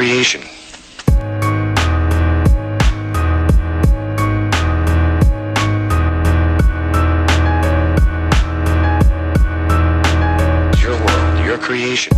creation. It's your world, your creation.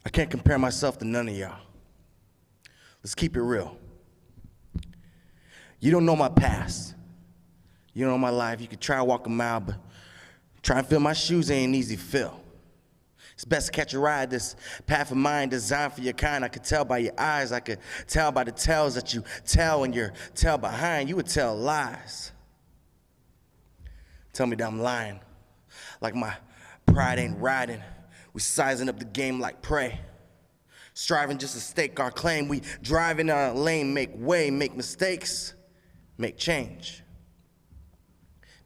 I can't compare myself to none of y'all. Let's keep it real. You don't know my past. You don't know my life. You could try to walk a mile, but try and fill my shoes ain't an easy fill. It's best to catch a ride. This path of mine designed for your kind. I could tell by your eyes. I could tell by the tales that you tell when you're tell behind. You would tell lies. Tell me that I'm lying. Like my pride ain't riding. We sizing up the game like prey. Striving just to stake our claim. We drive in our lane, make way, make mistakes, make change.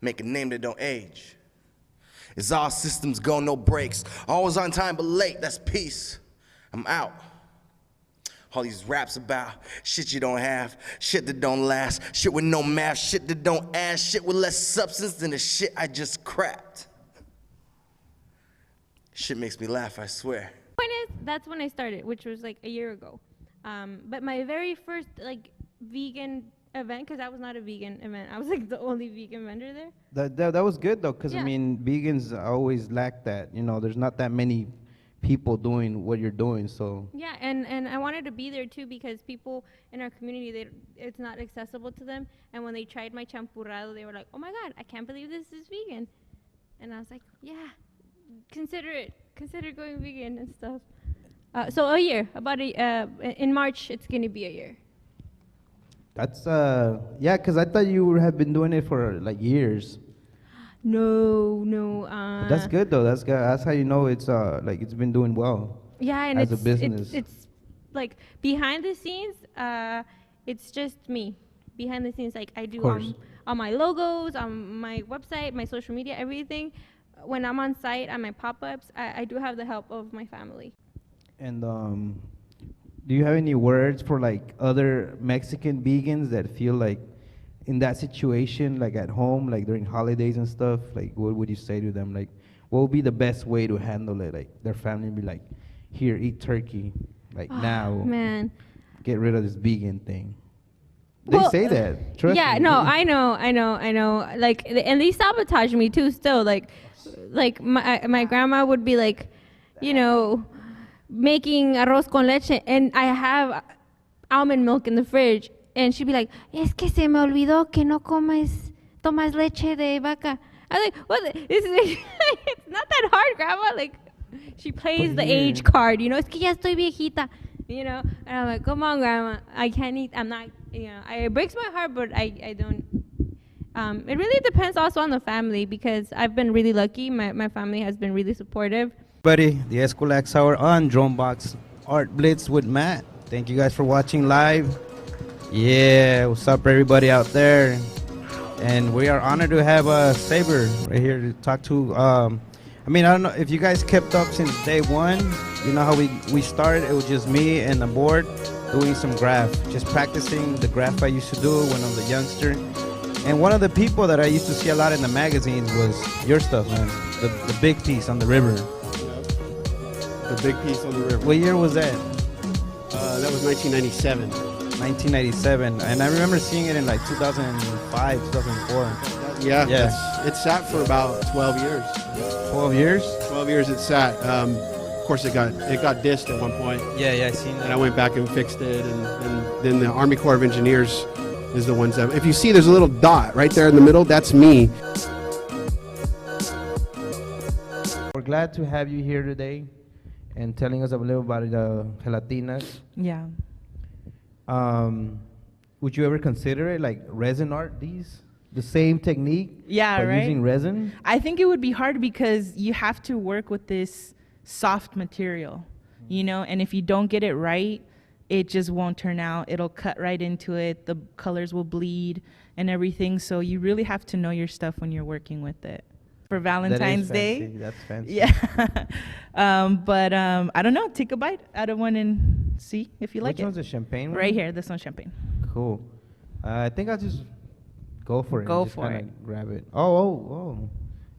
Make a name that don't age. It's all systems go, no breaks. Always on time but late, that's peace. I'm out. All these raps about shit you don't have, shit that don't last, shit with no math, shit that don't add, shit with less substance than the shit I just cracked. Shit makes me laugh, I swear. Point is, that's when I started, which was like a year ago. But my very first like vegan event, because that was not a vegan event. I was like the only vegan vendor there. That was good though, because Yeah. I mean, vegans always lack that. You know, there's not that many people doing what you're doing, so. Yeah, and I wanted to be there too because people in our community, it's not accessible to them. And when they tried my champurrado, they were like, "Oh my God, I can't believe this is vegan." And I was like, "Yeah, consider it. Consider going vegan and stuff." So a year, in March, it's gonna be a year. That's, yeah, because I thought you had been doing it for like years. No. That's good though. That's good. That's how you know it's like it's been doing well. Yeah, and as a it's business. It's like behind the scenes. It's just me. Behind the scenes, like I do on my logos, on my website, my social media, everything. When I'm on site on my pop-ups, I do have the help of my family. And do you have any words for like other Mexican vegans that feel like in that situation, like at home, like during holidays and stuff? Like, what would you say to them? Like, what would be the best way to handle it? Like, their family would be like, "Here, eat turkey, like now. Man. Get rid of this vegan thing." They Well, say that. Trust Yeah, me. no, I know. Like, and they sabotage me too. Still, like my grandma would be like, you know, making arroz con leche, and I have almond milk in the fridge, and she'd be like, "Es que se me olvidó que no tomas leche de vaca." I was like, "What? This is it's not that hard, grandma." Like, she plays the age card, you know. Es que ya estoy viejita, you know. And I'm like, "Come on, grandma, I can't eat. I'm not, you know." It breaks my heart, but I don't. It really depends also on the family because I've been really lucky. My family has been really supportive. Buddy, the Eskwilax Hour on Dronebox Art Blitz with Matt. Thank you guys for watching live. Yeah, what's up everybody out there? And we are honored to have Saber right here to talk to. I mean, I don't know if you guys kept up since day one. You know how we started? It was just me and the board doing some graph, just practicing the graph I used to do when I was a youngster. And one of the people that I used to see a lot in the magazines was your stuff, man. The big piece on the river. The big piece on the river. What year was that? That was 1997. 1997. And I remember seeing it in like 2005, 2004. Yeah. Yeah. It sat for about 12 years. 12 years? 12 years it sat. Of course, it got dissed at one point, Yeah, I seen and I went back and fixed it. And then the Army Corps of Engineers is the ones that. If you see, there's a little dot right there in the middle. That's me. We're glad to have you here today and telling us a little about the gelatinas. Yeah. Would you ever consider it like resin art, these? The same technique? Yeah, but right? using resin? I think it would be hard because you have to work with this soft material, you know, and if you don't get it right, it just won't turn out. It'll cut right into it. The colors will bleed and everything. So you really have to know your stuff when you're working with it. For Valentine's Day. That's fancy. Yeah. But I don't know. Take a bite out of one and see if you like Which it. one's the champagne one? Right here. This one's champagne. Cool. I think I'll just go for it. Go just for kinda it. Grab it. Oh.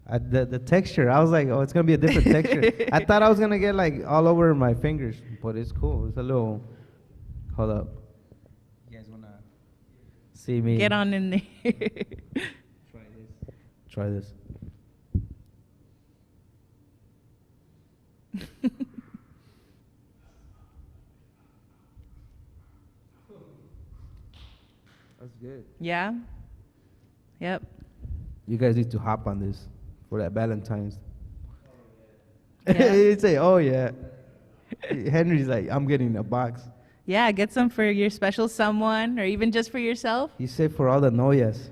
The texture. I was like, oh, it's going to be a different texture. I thought I was going to get like all over my fingers, but it's cool. It's a little. Hold up. You guys want to see me? Get on in there. Try this. That's good. Yeah. Yep. You guys need to hop on this for that Valentine's. Yeah. He'd say, oh, yeah. Henry's like, I'm getting a box. Yeah, get some for your special someone or even just for yourself. He said for all the noyas.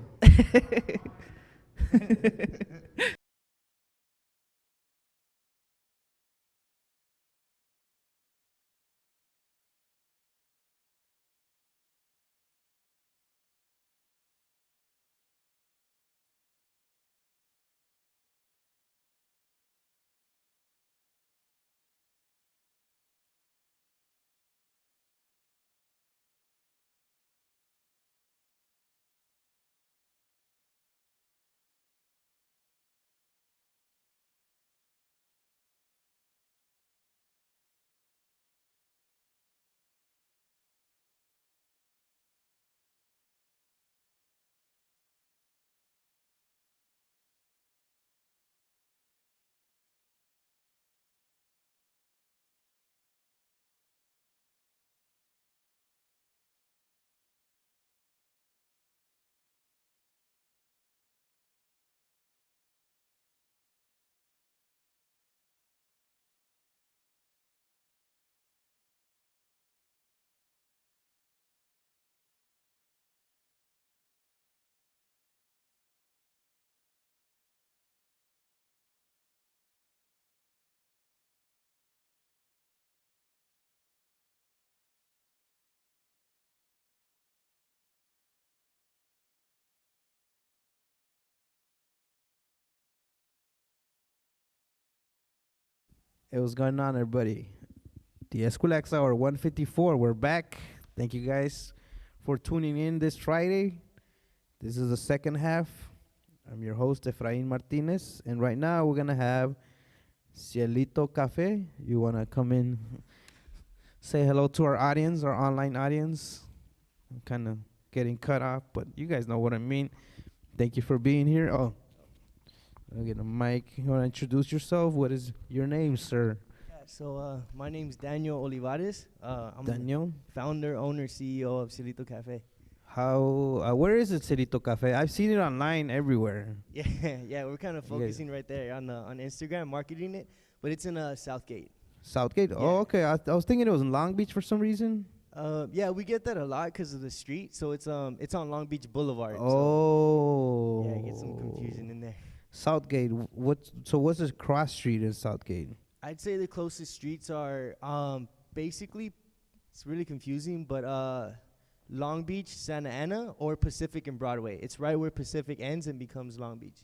It was going on, everybody. The Eskwilax Hour 154. We're back. Thank you guys for tuning in this Friday. This is the second half. I'm your host, Efrain Martinez. And right now, we're going to have Cielito Cafe. You want to come in, say hello to our audience, our online audience. I'm kind of getting cut off, but you guys know what I mean. Thank you for being here. Oh. I'll get a mic. You want to introduce yourself? What is your name, sir? Yeah, so my name's Daniel Olivares. I'm Daniel? the founder, owner, CEO of Cielito Cafe. How? Where is it, Cielito Cafe? I've seen it online everywhere. Yeah, we're kind of You guys- focusing right there on Instagram, marketing it, but it's in Southgate. Southgate? Yeah. Oh, okay. I was thinking it was in Long Beach for some reason. Yeah, we get that a lot because of the street. So it's on Long Beach Boulevard. Oh. So, yeah, get some confusion in there. Southgate. What's this cross street in Southgate? I'd say the closest streets are basically, it's really confusing, but Long Beach, Santa Ana, or Pacific and Broadway. It's right where Pacific ends and becomes Long Beach.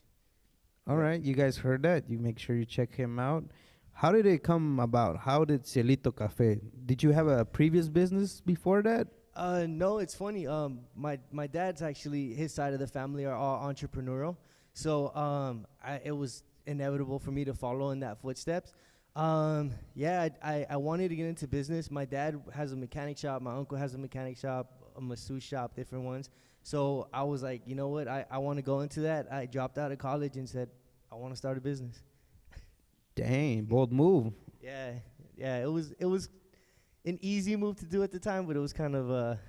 All right, you guys heard that. You make sure you check him out. How did it come about? How did Cielito Cafe? Did you have a previous business before that? No, it's funny. My dad's actually, his side of the family are all entrepreneurial. So it was inevitable for me to follow in that footsteps. Yeah, I wanted to get into business. My dad has a mechanic shop. My uncle has a mechanic shop, a masseuse shop, different ones. So I was like, you know what? I want to go into that. I dropped out of college and said, I want to start a business. Dang, bold move. Yeah, yeah. It was an easy move to do at the time, but it was kind of a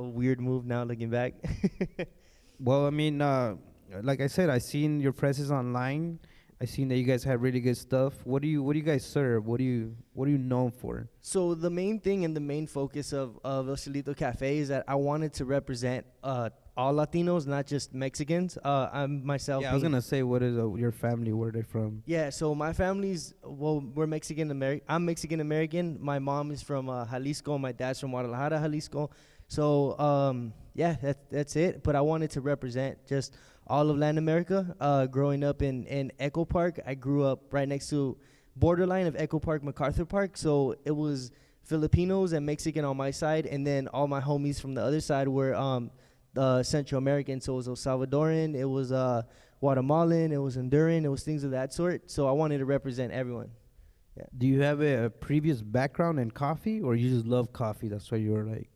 weird move now looking back. Well, I mean, like I said, I seen your presses online. I seen that you guys have really good stuff. What do you guys serve? What are you known for? So the main thing and the main focus of El Cielito Cafe is that I wanted to represent all Latinos, not just Mexicans. I'm myself. Yeah, I was gonna say, what is your family? Where they from? Yeah, so my family's, well, we're Mexican American. I'm Mexican American. My mom is from Jalisco. My dad's from Guadalajara, Jalisco. So yeah, that's it. But I wanted to represent just all of Latin America. Growing up in Echo Park, I grew up right next to borderline of Echo Park, MacArthur Park. So it was Filipinos and Mexican on my side, and then all my homies from the other side were Central American. So it was El Salvadoran, it was Guatemalan, it was Honduran, it was things of that sort. So I wanted to represent everyone. Yeah. Do you have a previous background in coffee, or you just love coffee? That's why you were like.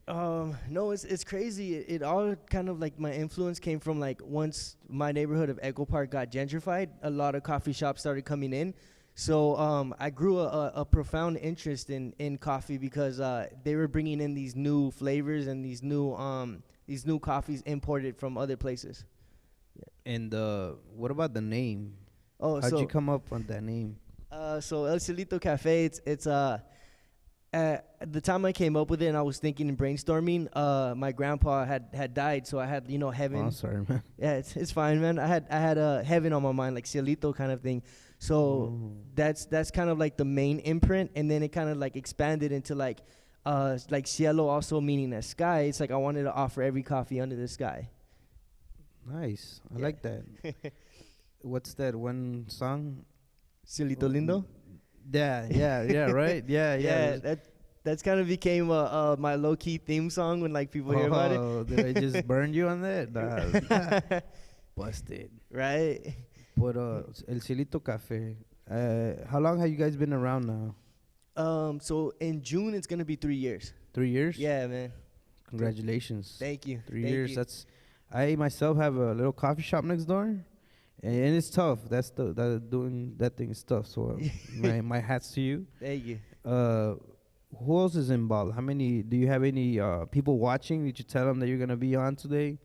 No, it's crazy. It all kind of like my influence came from like once my neighborhood of Echo Park got gentrified, a lot of coffee shops started coming in. So I grew a profound interest in coffee because they were bringing in these new flavors and these new coffees imported from other places. Yeah. And what about the name? Oh, How'd so you come up on that name? So El Cielito Cafe, it's at the time I came up with it and I was thinking and brainstorming, my grandpa had died, so I had, heaven. Oh, sorry, man. Yeah, it's fine, man. I had heaven on my mind, like Cielito kind of thing. So that's kind of like the main imprint, and then it kind of like expanded into like cielo, also meaning a sky. It's like I wanted to offer every coffee under the sky. Nice. I like that. What's that one song? Cielito Lindo? Yeah, right? Yeah. That's kind of became my low-key theme song when like people hear about it. Did I just burn you on that? Nah. Busted. Right? But El Cielito Cafe, how long have you guys been around now? So in June it's gonna be 3 years. 3 years? Yeah, man. Congratulations. Thank you. 3 Thank years. you. That's. I myself have a little coffee shop next door, and it's tough. Doing that thing is tough. So my hats to you. Thank you. Who else is involved? How many? Do you have any people watching? Did you tell them that you're gonna be on today?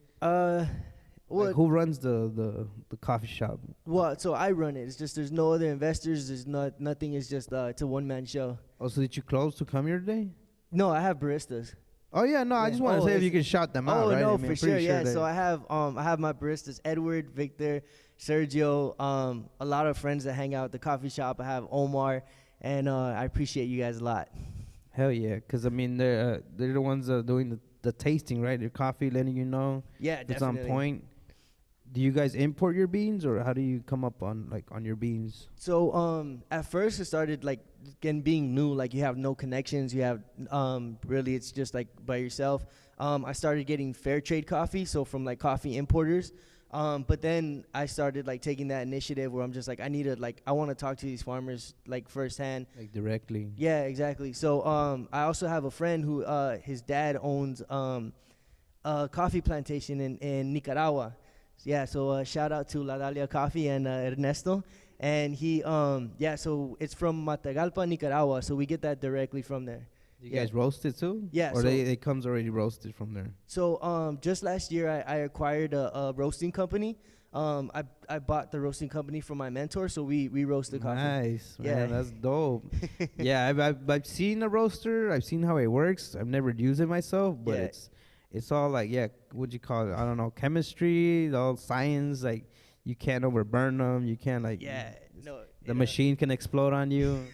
Well, Like, who runs the coffee shop? well, so I run it. It's just there's no other investors. There's nothing. It's just it's a one-man show. Oh, so did you close to come here today? No, I have baristas. Oh yeah, no, I Yeah. just want to Oh, say if you it's- can shout them out, Oh right? no, I mean, for I'm sure. pretty Yeah. that- So I have my baristas: Edward, Victor, Sergio. A lot of friends that hang out at the coffee shop. I have Omar, and I appreciate you guys a lot. Hell yeah, because I mean they're the ones that are doing the tasting, right? Your coffee, letting you know Yeah, if it's on definitely. point. Do you guys import your beans, or how do you come up on your beans? So at first it started like being new, like you have no connections, you have really it's just like by yourself. I started getting fair trade coffee, so from like coffee importers. But then I started like taking that initiative where I'm just like I want to talk to these farmers like firsthand. Like directly? Yeah, exactly. So I also have a friend who his dad owns a coffee plantation in Nicaragua. Yeah, so shout out to La Dalia Coffee and Ernesto. And he, so it's from Matagalpa, Nicaragua. So we get that directly from there. You guys roast it too? Yeah, Or so- it comes already roasted from there? So just last year, I acquired a roasting company. I bought the roasting company from my mentor, so we roast the coffee. Nice, man. Yeah. That's dope. Yeah, I've seen a roaster. I've seen how it works. I've never used it myself, but Yeah. it's all like, what'd you call it? I don't know, chemistry, all science. Like, you can't overburn them. You can't the machine can explode on you.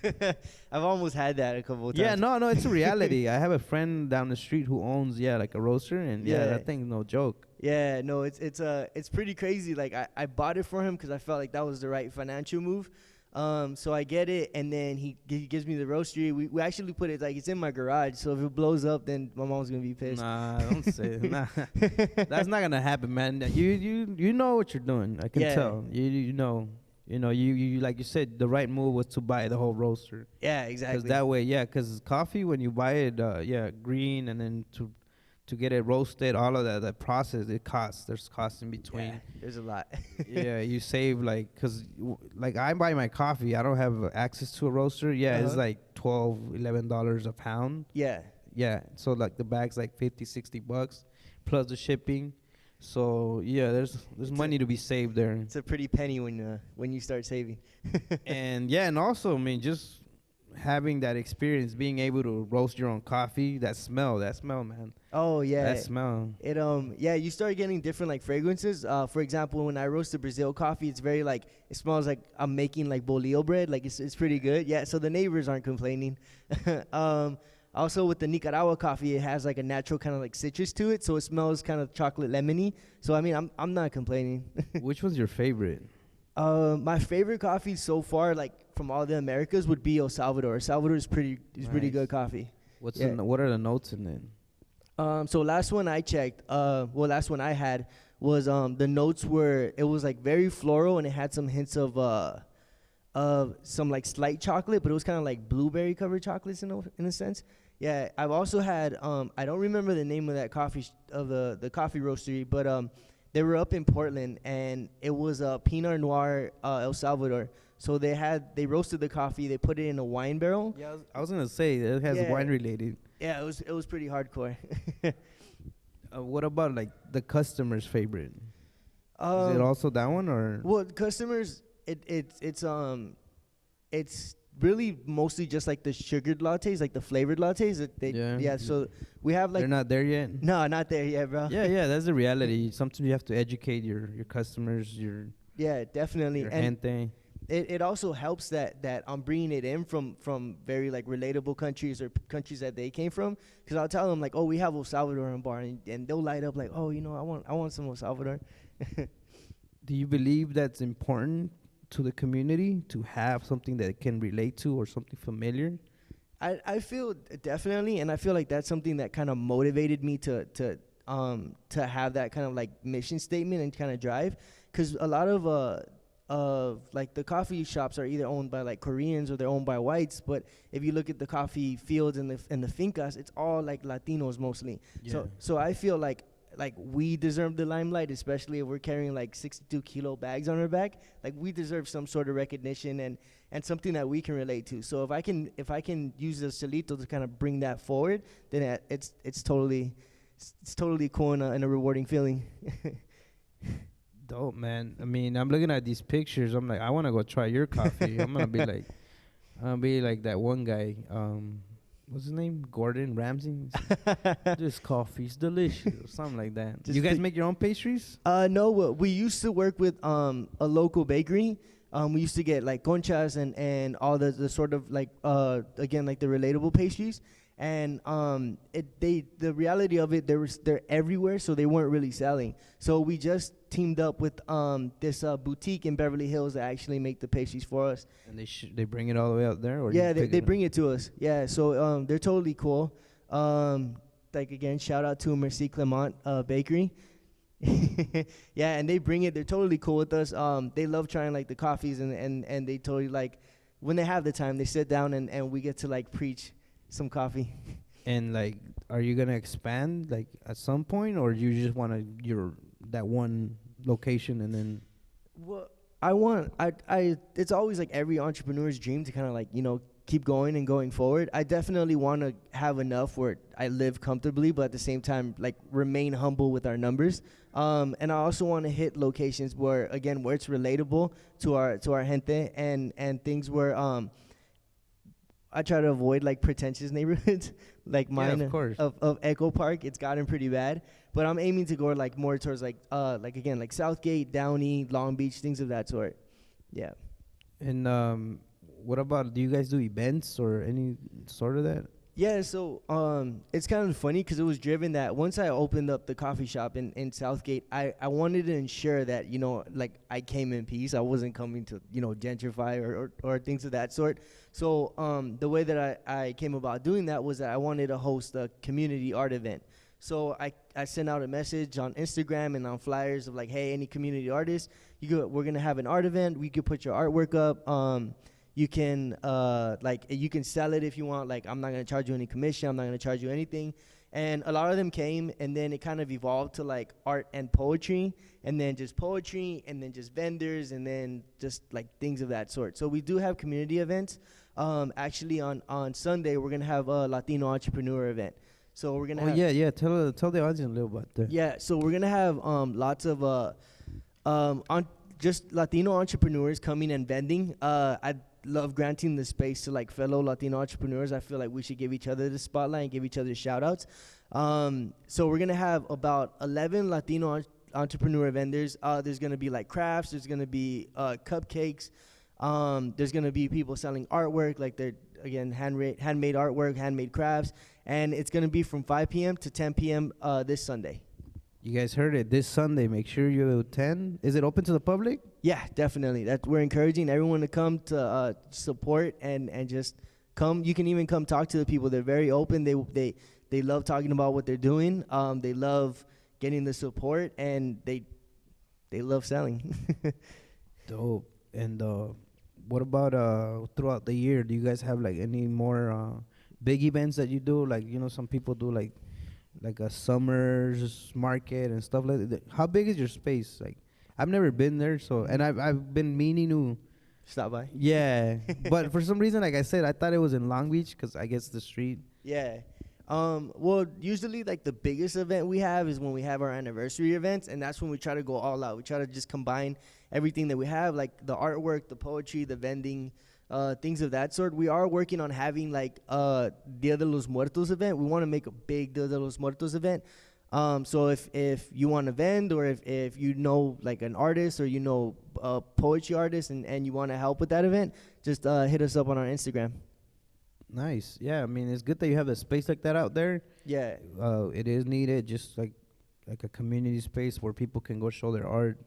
I've almost had that a couple of times. Yeah, no, it's a reality. I have a friend down the street who owns like a roaster, and Yeah. that thing's no joke. Yeah, no, it's pretty crazy. Like I bought it for him because I felt like that was the right financial move. So I get it, and then he gives me the roastery. We actually put it like it's in my garage. So if it blows up, then my mom's gonna be pissed. Nah, don't say it. Nah. That's not gonna happen, man. You know what you're doing. I can Yeah. tell. You know. You like you said, the right move was to buy the whole roaster. Yeah, Because exactly. that way, because coffee when you buy it, green, and then to get it roasted, all of that process, it costs. There's costs in between. Yeah, there's a lot. Yeah, you save like, cause like I buy my coffee, I don't have access to a roaster. Yeah, it's like $11 a pound. Yeah. Yeah, so like the bag's like 50, $60 plus the shipping. So yeah, there's money to be saved there. It's a pretty penny when you start saving. And yeah, and also I mean just having that experience, being able to roast your own coffee, that smell, man. Oh yeah, That smell. It yeah, you start getting different like fragrances. For example, when I roast the Brazil coffee, it's very like, it smells like I'm making like bolillo bread. Like it's pretty good. Yeah, so the neighbors aren't complaining. Also with the Nicaragua coffee, it has like a natural kind of like citrus to it, so it smells kind of chocolate lemony. So I mean, I'm not complaining. Which was your favorite? My favorite coffee so far, like from all the Americas, would be El Salvador. El Salvador is pretty good coffee. What are the notes in it? So last one I checked, last one I had was the notes were, it was like very floral, and it had some hints of some like slight chocolate, but it was kind of like blueberry covered chocolates in a sense. Yeah, I've also had I don't remember the name of that coffee the coffee roastery, but they were up in Portland, and it was a Pinot Noir El Salvador. So they roasted the coffee, they put it in a wine barrel. Yeah, I was gonna say it has wine related. Yeah, it was pretty hardcore. What about like the customer's favorite? Is it also that one or? Well, customers, it's really mostly just like the sugared lattes, like the flavored lattes. Yeah. So we have like. They're not there yet. No, not there yet, bro. Yeah, that's the reality. Sometimes you have to educate your customers, Yeah, definitely. your And gente. it also helps that I'm bringing it in from very like relatable countries or countries that they came from, because I'll tell them like, oh, we have El Salvadoran bar, and they'll light up like, oh, I want some El Salvador. Do you believe that's important to the community to have something that it can relate to or something familiar? I feel definitely, and I feel like that's something that kind of motivated me to have that kind of like mission statement and kind of drive, because a lot of like the coffee shops are either owned by like Koreans or they're owned by whites, but if you look at the coffee fields and the fincas, it's all like Latinos mostly. Yeah. So I feel like we deserve the limelight, especially if we're carrying like 62-kilo bags on our back. Like we deserve some sort of recognition and something that we can relate to. So if I can use the Cielito to kind of bring that forward, then it's totally cool and a rewarding feeling. Dope, man. I mean, I'm looking at these pictures. I'm like, I want to go try your coffee. I'm gonna be like that one guy. What's his name? Gordon Ramsay. This coffee's delicious, or something like that. Just You guys make your own pastries? No, we used to work with a local bakery. We used to get like conchas and all the sort of like again like the relatable pastries. And the reality of it, they're everywhere, so they weren't really selling. So we just teamed up with this boutique in Beverly Hills that actually make the pastries for us. And they bring it all the way out there, or Yeah, you pick they it bring it to us. Yeah, so they're totally cool. Like again, shout out to Merci Clement Bakery. Yeah, and they bring it. They're totally cool with us. They love trying like the coffees, and they totally like when they have the time, they sit down and we get to like preach some coffee. And like, are you gonna expand like at some point, or you just want that one location and then? Well, it's always like every entrepreneur's dream to kind of like, keep going and going forward. I definitely want to have enough where I live comfortably, but at the same time, like remain humble with our numbers. And I also want to hit locations where it's relatable to our gente and things where I try to avoid like pretentious neighborhoods like mine of course. of Echo Park. It's gotten pretty bad, but I'm aiming to go like more towards like Southgate, Downey, Long Beach, things of that sort. Yeah. And what about, do you guys do events or any sort of that? Yeah, so it's kind of funny because it was driven that once I opened up the coffee shop in Southgate, I wanted to ensure that, like I came in peace. I wasn't coming to, gentrify or things of that sort. So the way that I came about doing that was that I wanted to host a community art event. So I sent out a message on Instagram and on flyers of like, hey, any community artists, we're going to have an art event. We could put your artwork up. You can you can sell it if you want. Like, I'm not gonna charge you any commission. I'm not gonna charge you anything. And a lot of them came, and then it kind of evolved to like art and poetry, and then just poetry, and then just vendors, and then just like things of that sort. So we do have community events. Actually, on Sunday, we're going to have a Latino entrepreneur event. So we're going to yeah. Tell the audience a little about that. Yeah, so we're going to have lots of just Latino entrepreneurs coming and vending. I love granting the space to like fellow Latino entrepreneurs. I feel like we should give each other the spotlight and give each other shout outs. So we're going to have about 11 Latino entrepreneur vendors. There's going to be like crafts. There's going to be cupcakes. There's going to be people selling artwork, like they're, again, handmade artwork, handmade crafts. And it's going to be from 5 p.m. to 10 p.m. This Sunday. You guys heard it. This Sunday, make sure you attend. Is it open to the public? Yeah, definitely. We're encouraging everyone to come to support and just come. You can even come talk to the people. They're very open. They love talking about what they're doing. They love getting the support, and they love selling. Dope. And what about throughout the year? Do you guys have like any more big events that you do? Like, you know, some people do like a summer's market and stuff like that. How big is your space? Like, I've never been there, so, and I've been meaning to Stop by. Yeah, but for some reason, like I said, I thought it was in Long Beach because I guess the street. Yeah. Well, usually like the biggest event we have is when we have our anniversary events, and that's when we try to go all out. We try to just combine everything that we have, like the artwork, the poetry, the vending, things of that sort. We are working on having like Dia de los Muertos event. We want to make a big Dia de los Muertos event. So if you want to vend, or if you know like an artist, or you know a poetry artist, and you want to help with that event, just hit us up on our Instagram. Nice. Yeah, I mean, it's good that you have a space like that out there. Yeah. It is needed, just like a community space where people can go show their art,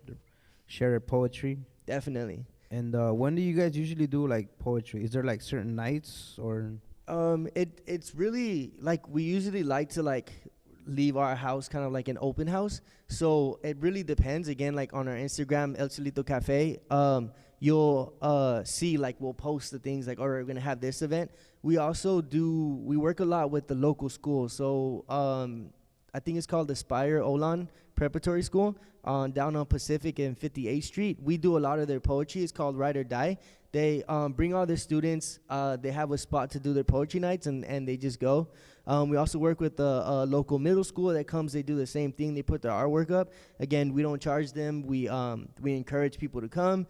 share their poetry. Definitely. And when do you guys usually do like poetry? Is there like certain nights or? It's really like we usually like to like leave our house kind of like an open house. So it really depends. Again, like on our Instagram, El Cielito Cafe, you'll see like we'll post the things like, all right, we're gonna have this event. We also we work a lot with the local schools. So I think it's called Aspire Olan Preparatory School down on Pacific and 58th Street. We do a lot of their poetry. It's called Ride or Die. They bring all their students. They have a spot to do their poetry nights, and they just go. We also work with the local middle school that comes. They do the same thing. They put their artwork up. Again, we don't charge them. We encourage people to come.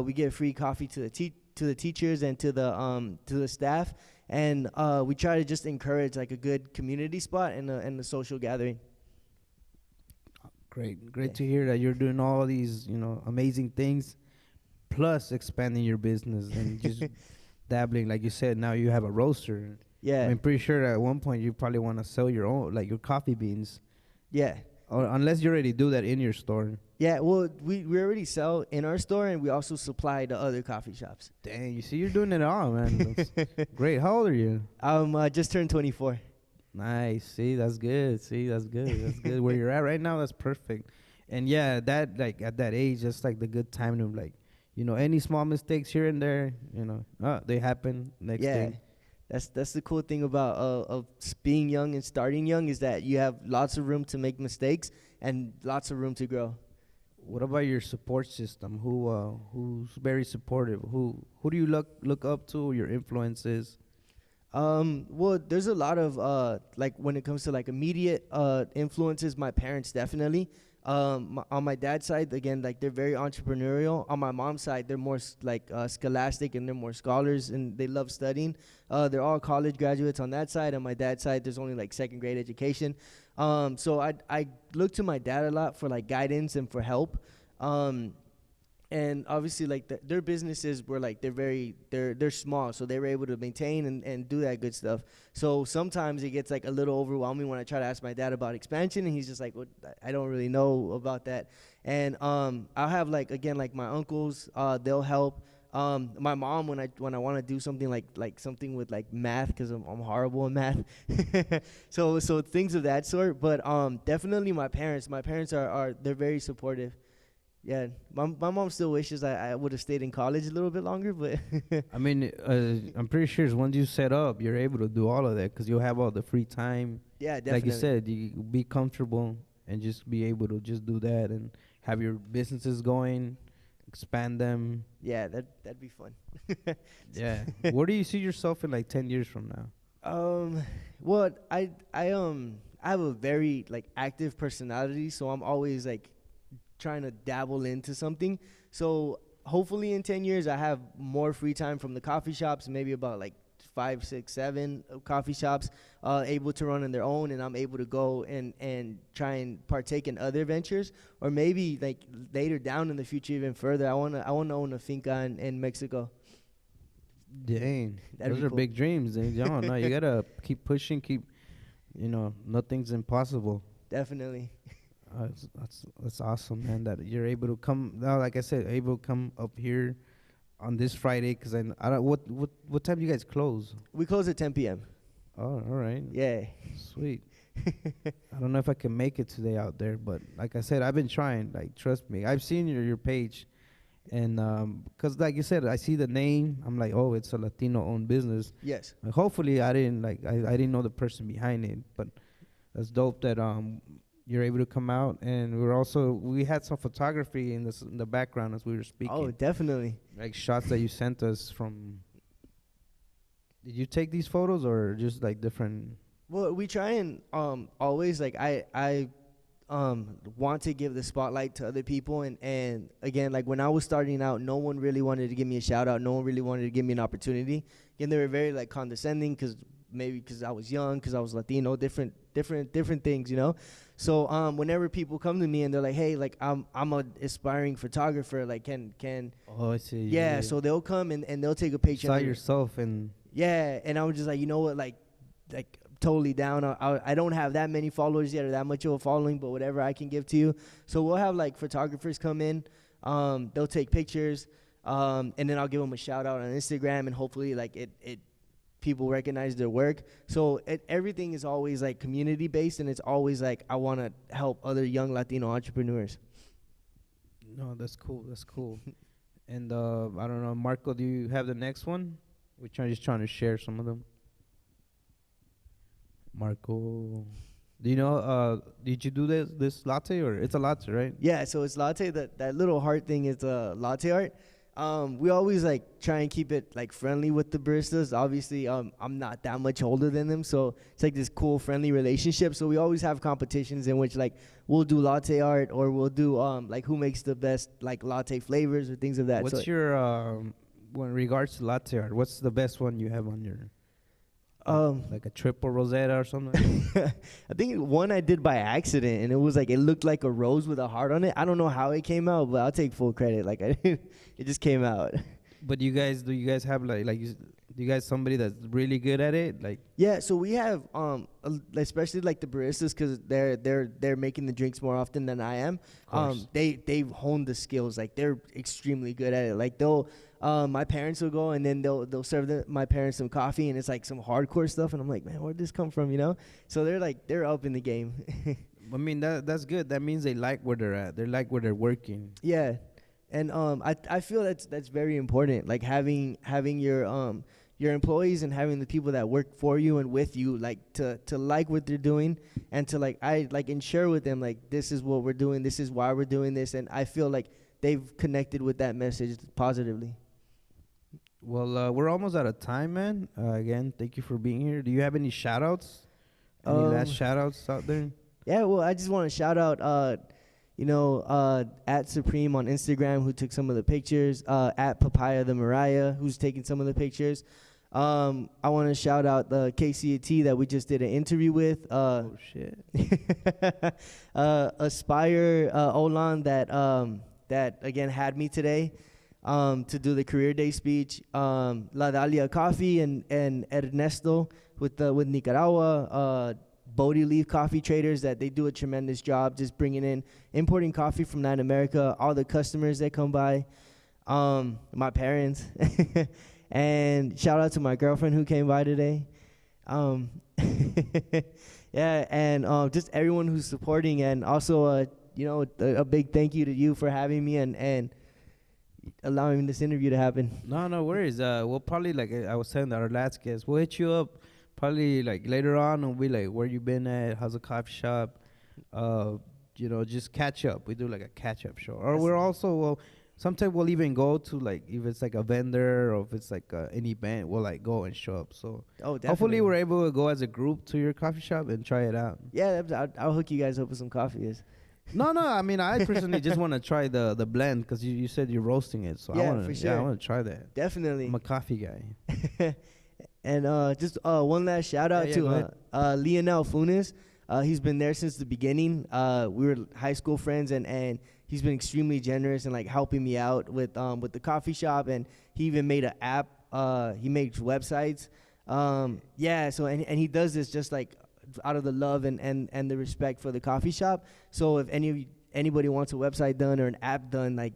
We give free coffee to the teachers and to the staff, and we try to just encourage like a good community spot and a social gathering. Great to hear that you're doing all these, amazing things, plus expanding your business and just dabbling. Like you said, now you have a roaster. Yeah. I'm pretty sure at one point you probably want to sell your own, like your coffee beans. Yeah. Or unless you already do that in your store. Yeah, well, we already sell in our store, and we also supply to other coffee shops. Dang, you see, you're doing it all, man. That's great. How old are you? Just turned 24. Nice. See, that's good. That's good. Where you're at right now, that's perfect. And yeah, that like at that age, that's like the good time to like, any small mistakes here and there, they happen. Next thing. That's the cool thing about of being young and starting young, is that you have lots of room to make mistakes and lots of room to grow. What about your support system? Who's very supportive? Who do you look up to? Your influences? Well, there's a lot of like when it comes to like immediate influences. My parents definitely. On my dad's side, again, like they're very entrepreneurial. On my mom's side, they're more scholastic, and they're more scholars, and they love studying. They're all college graduates on that side. On my dad's side, there's only like second grade education. So I look to my dad a lot for like guidance and for help. And obviously, like their businesses were like they're small, so they were able to maintain and do that good stuff. So sometimes it gets like a little overwhelming when I try to ask my dad about expansion, and he's just like, well, I don't really know about that. And I'll have like my uncles, they'll help. My mom, when I want to do something like something with like math, because I'm horrible in math. so things of that sort. But definitely my parents. My parents are they're very supportive. Yeah, my mom still wishes I would have stayed in college a little bit longer, but I mean, I'm pretty sure once you set up, you're able to do all of that because you'll have all the free time. yeah, definitely. Like you said, you be comfortable and just be able to just do that and have your businesses going, expand them. Yeah, that'd be fun. Yeah. Where do you see yourself in like 10 years from now? Well, I have a very like active personality, so I'm always like trying to dabble into something. So hopefully in 10 years I have more free time from the coffee shops, maybe about like 5, 6, 7 coffee shops able to run on their own, and I'm able to go and try and partake in other ventures, or maybe like later down in the future even further I want to own a finca in Mexico. Dang. That'd Those be are cool. big dreams. John, no, you got to keep pushing, nothing's impossible. Definitely. That's awesome, man. That you're able to come now, like I said, able to come up here on this Friday. Cause I don't what time do you guys close? We close at 10 p.m. Oh, all right, Yeah. sweet. I don't know if I can make it today out there, but like I said, I've been trying. Like, trust me, I've seen your page, and cause like you said, I see the name. I'm like, oh, it's a Latino-owned business. Yes. Hopefully, I didn't know the person behind it, but that's dope that you're able to come out. And we had some photography in the background as we were speaking. Oh, definitely. Like shots that you sent us from. Did you take these photos or just like different? Well, we try and always like I want to give the spotlight to other people, and again, like when I was starting out, no one really wanted to give me a shout out. No one really wanted to give me an opportunity. Again, they were very like condescending because I was young, because I was Latino, different things, you know. So whenever people come to me and they're like, hey, like I'm an aspiring photographer, like can Oh, I see. yeah, so they'll come and they'll take a picture. Saw yourself and. Yeah, and I was just like, you know what, like totally down. I don't have that many followers yet or that much of a following, but whatever I can give to you. So we'll have like photographers come in, they'll take pictures, and then I'll give them a shout out on Instagram, and hopefully like it people recognize their work. So everything is always like community based, and it's always like I want to help other young Latino entrepreneurs. No, that's cool. That's cool. And I don't know, Marco, do you have the next one? We're just trying to share some of them. Marco, do you know? Did you do this latte, or it's a latte, right? Yeah, so it's latte. That little heart thing is a latte art. We always like try and keep it like friendly with the baristas. Obviously, I'm not that much older than them, so it's like this cool friendly relationship. So we always have competitions in which like we'll do latte art, or we'll do like who makes the best like latte flavors or things of that. What's your in regards to latte art? What's the best one you have on your? Like a triple Rosetta or something. I think one I did by accident, and it was like it looked like a rose with a heart on it. I don't know how it came out, but I'll take full credit. Like it just came out. But do you guys have do you guys somebody that's really good at it? Like, yeah, so we have especially like the baristas, because they're making the drinks more often than I am. They've honed the skills. Like they're extremely good at it. Like they'll my parents will go, and then they'll serve my parents some coffee, and it's like some hardcore stuff, and I'm like, man, where'd this come from, you know? So they're up in the game. I mean, that's good. That means they like where they're at. They like where they're working. Yeah, and I feel that's very important. Like having your employees and having the people that work for you and with you, like to like what they're doing, and to and share with them like, this is what we're doing, this is why we're doing this, and I feel like they've connected with that message positively. Well, we're almost out of time, man. Again, thank you for being here. Do you have any shout-outs? Any last shout-outs out there? Yeah, well, I just want to shout out, at Supreme on Instagram, who took some of the pictures, at Papaya the Mariah, who's taking some of the pictures. I want to shout out the KCAT that we just did an interview with. Oh, shit. Aspire Olan that again had me today to do the career day speech. La Dalia Coffee and Ernesto with Nicaragua. Bodie Leaf Coffee Traders, that they do a tremendous job just bringing in, importing coffee from Latin America. All the customers that come by, my parents, and shout out to my girlfriend who came by today. Yeah, and just everyone who's supporting, and also a big thank you to you for having me and allowing this interview to happen. No worries. We'll probably, like I was saying to our last guest, we'll hit you up probably like later on and we'll be like, where you been at? How's the coffee shop? Just catch up. We do like a catch up show. Or we're also, sometimes we'll even go to like, if it's like a vendor or if it's like an event, we'll like go and show up. So hopefully we're able to go as a group to your coffee shop and try it out. Yeah, I'll hook you guys up with some coffee. No, I mean, I personally just want to try the blend because you said you're roasting it. So I want to try that. Definitely. I'm a coffee guy. And just one last shout out to Lionel Funes. He's been there since the beginning. We were high school friends, and he's been extremely generous and like helping me out with the coffee shop. And he even made an app. He makes websites. So he does this just like out of the love and the respect for the coffee shop. So if anybody wants a website done or an app done, like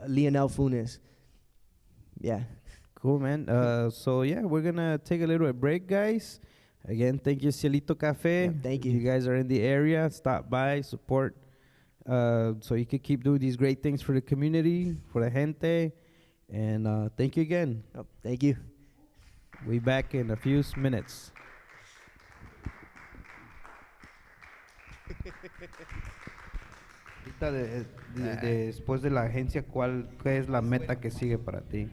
Lionel Funes. Yeah. Cool, man. We're going to take a little break, guys. Again, thank you, Cielito Cafe. Yeah, thank you. If you guys are in the area, stop by, support, so you can keep doing these great things for the community, for the gente. And thank you again. Oh, thank you. We'll be back in a few minutes. Después de la agencia, ¿qué es la meta que sigue para ti?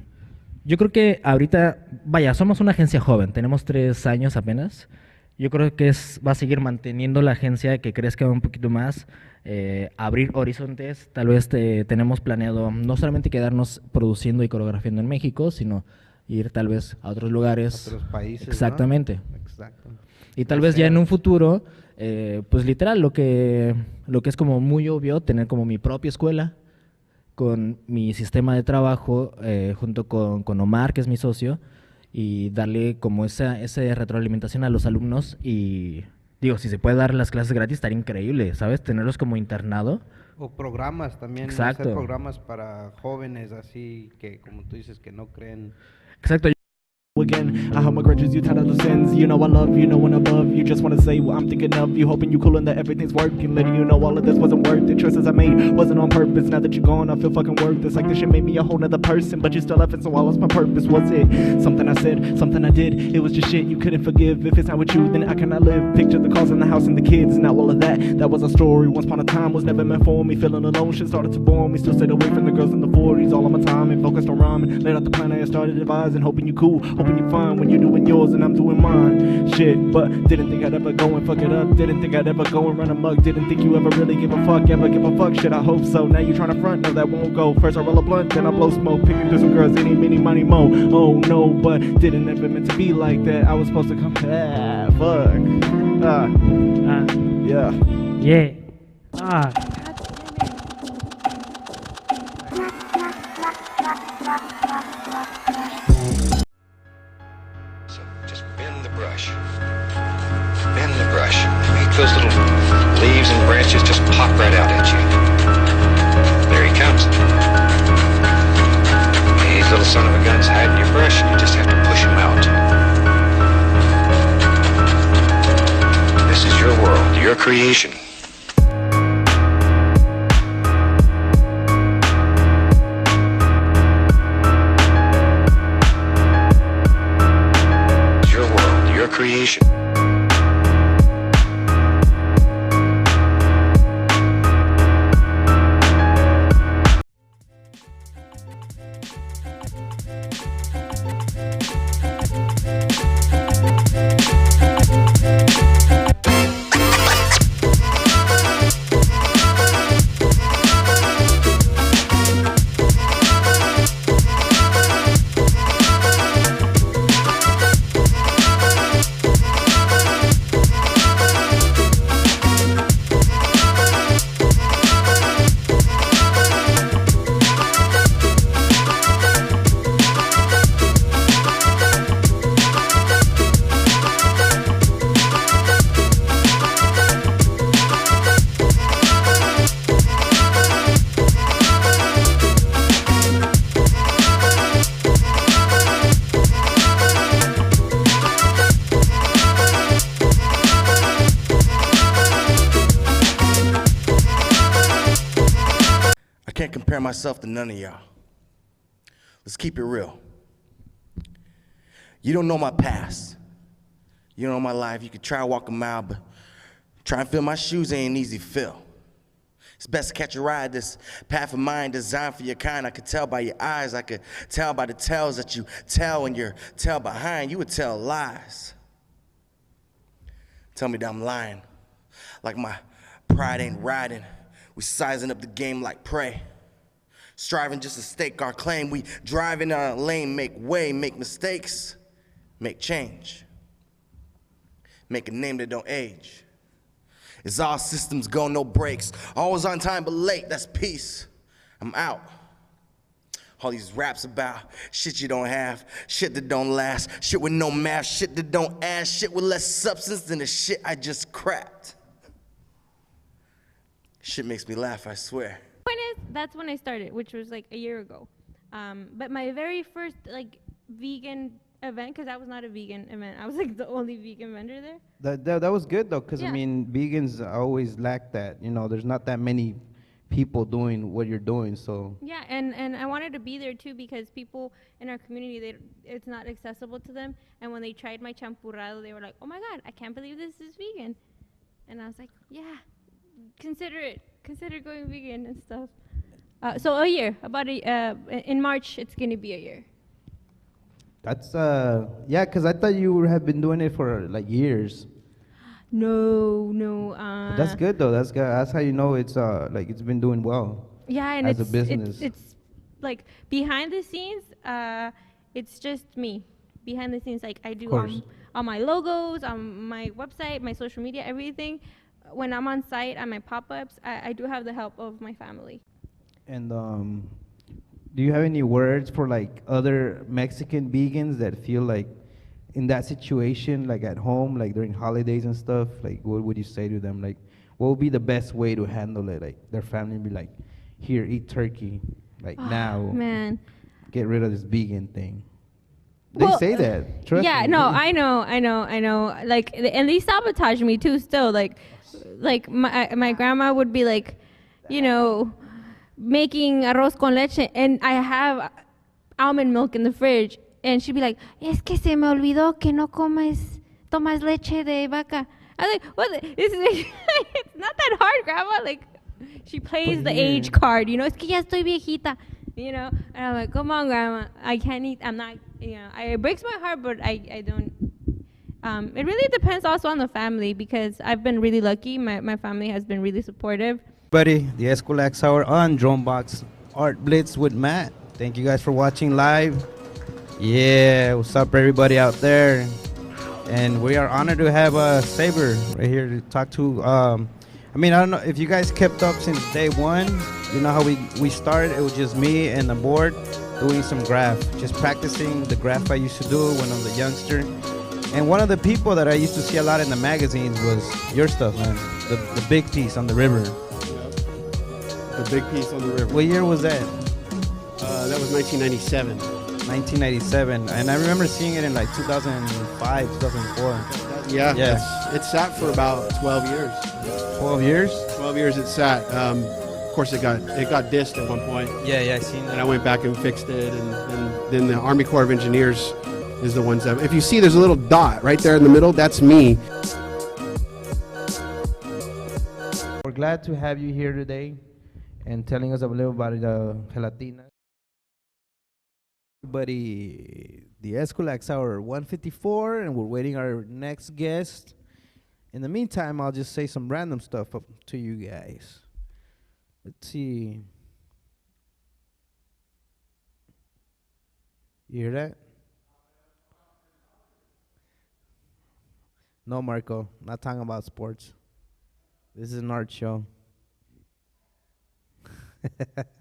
Yo creo que ahorita, somos una agencia joven, tenemos 3 años apenas. Yo creo que va a seguir manteniendo la agencia, que crezca un poquito más, abrir horizontes. Tal vez tenemos planeado no solamente quedarnos produciendo y coreografiando en México, sino ir tal vez a otros lugares. Otros países. Exactamente. ¿No? Exacto. Y tal vez ya en un futuro, pues literal, lo que es como muy obvio, tener como mi propia escuela, con mi sistema de trabajo, junto con Omar, que es mi socio, y darle como esa retroalimentación a los alumnos. Y digo, si se puede dar las clases gratis, estaría increíble, ¿sabes? Tenerlos como internado. O programas también. Exacto. Hacer programas para jóvenes así que, como tú dices, que no creen. Exacto. Again, I hold my grudges, you tired of the sins. You know I love you, no one above. You just wanna say what I'm thinking of. You hoping you cool and that everything's working. Letting you know all of this wasn't worth it. Choices I made wasn't on purpose. Now that you're gone, I feel fucking worthless. Like this shit made me a whole nother person. But you still left it, so I lost my purpose. Was it something I said, something I did? It was just shit you couldn't forgive. If it's not with you, then I cannot live. Picture the cars in the house and the kids. Now all of that was a story. Once upon a time was never meant for me. Feeling alone, shit started to bore me. Still stayed away from the girls in the 40s. All of my time and focused on rhyming. Laid out the plan, I started advising. Hoping you cool, hoping you fine when you doing yours and I'm doing mine. Shit, but didn't think I'd ever go and fuck it up. Didn't think I'd ever go and run amok. Didn't think you ever really give a fuck, ever give a fuck. Shit, I hope so. Now you tryna front, no, that won't go. First I roll a blunt, then I blow smoke. Picking through some girls, any, mini, money, mo. Oh no, but didn't ever meant to be like that. I was supposed to come, fuck. Yeah. Yeah. So just bend the brush. Bend the brush. Make those little leaves and branches just pop right out at you. There he comes. These little son of a guns hiding your brush, and you just have to push him out. This is your world, your creation. It's your world, your creation. can't compare myself to none of y'all. Let's keep it real. You don't know my past. You don't know my life. You could try to walk a mile, but try and fill my shoes ain't an easy fill. It's best to catch a ride. This path of mine designed for your kind. I could tell by your eyes. I could tell by the tales that you tell when you're tell behind. You would tell lies. Tell me that I'm lying. Like my pride ain't riding. We sizing up the game like prey. Striving just to stake our claim. We drive in our lane, make way, make mistakes, make change. Make a name that don't age. It's all systems go, no breaks. Always on time but late, that's peace. I'm out. All these raps about shit you don't have, shit that don't last, shit with no math, shit that don't add, shit with less substance than the shit I just cracked. Shit makes me laugh, I swear. Point is, that's when I started, which was like a year ago. But my very first like vegan event, because that was not a vegan event, I was like the only vegan vendor there. That was good though, because Yeah. I mean, vegans always lack that. You know, there's not that many people doing what you're doing, so. Yeah, and I wanted to be there too because people in our community, it's not accessible to them. And when they tried my champurrado, they were like, "Oh my God, I can't believe this is vegan." And I was like, "Yeah, consider it. Consider going vegan and stuff." So a year, in March, it's gonna be a year. That's, yeah, because I thought you have been doing it for like years. No. But that's good though. That's good. That's how you know it's like it's been doing well. Yeah, and as a it's business. It's like behind the scenes. It's just me behind the scenes. Like I do on my logos, on my website, my social media, everything. When I'm on site on my pop-ups, I do have the help of my family. And do you have any words for like other Mexican vegans that feel like in that situation, like at home, like during holidays and stuff? Like, what would you say to them? Like, what would be the best way to handle it? Like, their family would be like, "Here, eat turkey, like now. Man. Get rid of this vegan thing." They Well, say that. Trust yeah, me. no, I know. Like, and they sabotage me too. Still, like my grandma would be like, you know, making arroz con leche, and I have almond milk in the fridge, and she'd be like, "Es que se me olvidó que no tomas leche de vaca." I was like, "What? This is it's not that hard, grandma." Like, she plays the age card, you know. Es que ya estoy viejita, you know. And I'm like, "Come on, grandma, I can't eat. I'm not, you know." It breaks my heart, but I don't. It really depends also on the family because I've been really lucky. My family has been really supportive. Buddy, the Eskwilax Hour on Dronebox Art Blitz with Matt. Thank you guys for watching live. Yeah, what's up everybody out there? And we are honored to have Saber right here to talk to. I mean, I don't know if you guys kept up since day one. You know how we started? It was just me and the board doing some graph, just practicing the graph I used to do when I was a youngster. And one of the people that I used to see a lot in the magazines was your stuff, man. The big piece on the river. The big piece on the river. What year was that? That was 1997. 1997, and I remember seeing it in like 2005, 2004. Yeah. It sat for about 12 years. 12 years? 12 years it sat. Of course, it got dissed at one point. Yeah, I seen that. And I went back and fixed it, and then the Army Corps of Engineers is the ones that. If you see, there's a little dot right there in the middle. That's me. We're glad to have you here today, and telling us a little about the gelatina. Everybody, the Eskwilax Hour 154, and we're waiting our next guest. In the meantime, I'll just say some random stuff up to you guys. Let's see. You hear that? No, Marco, not talking about sports. This is an art show.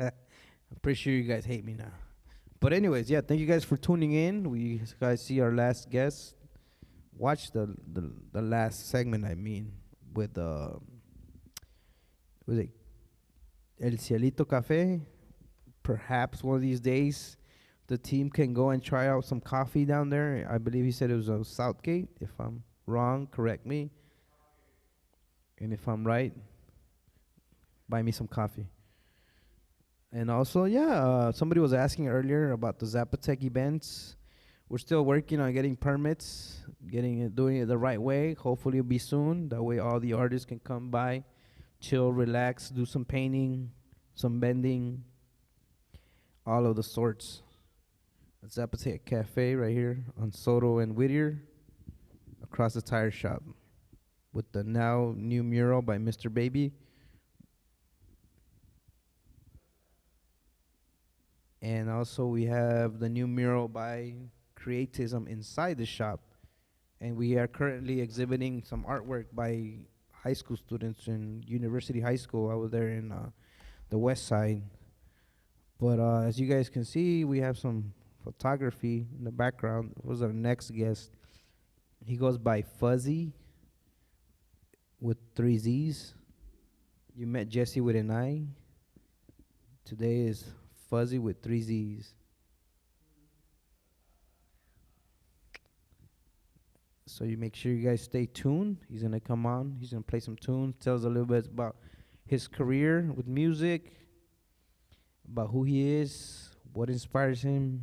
I'm pretty sure you guys hate me now. But anyways, yeah, thank you guys for tuning in. We guys see our last guest. Watch the last segment, I mean, with was it El Cielito Cafe? Perhaps one of these days the team can go and try out some coffee down there. I believe he said it was on Southgate. If I'm wrong, correct me. And if I'm right, buy me some coffee. And also, somebody was asking earlier about the Zapotec events. We're still working on getting permits, doing it the right way. Hopefully it'll be soon. That way all the artists can come by, chill, relax, do some painting, some bending, all of the sorts. At Zapotec Cafe right here on Soto and Whittier, across the tire shop, with the now new mural by Mr. Baby. And also we have the new mural by Creatism inside the shop. And we are currently exhibiting some artwork by high school students in University High School over there in the west side. But as you guys can see, we have some photography in the background. Who's our next guest? He goes by Fuzzy with 3 Z's. You met Jesse with an I. Today is Fuzzy with 3 Z's. So you make sure you guys stay tuned. He's gonna come on. He's gonna play some tunes. Tell us a little bit about his career with music, about who he is, what inspires him.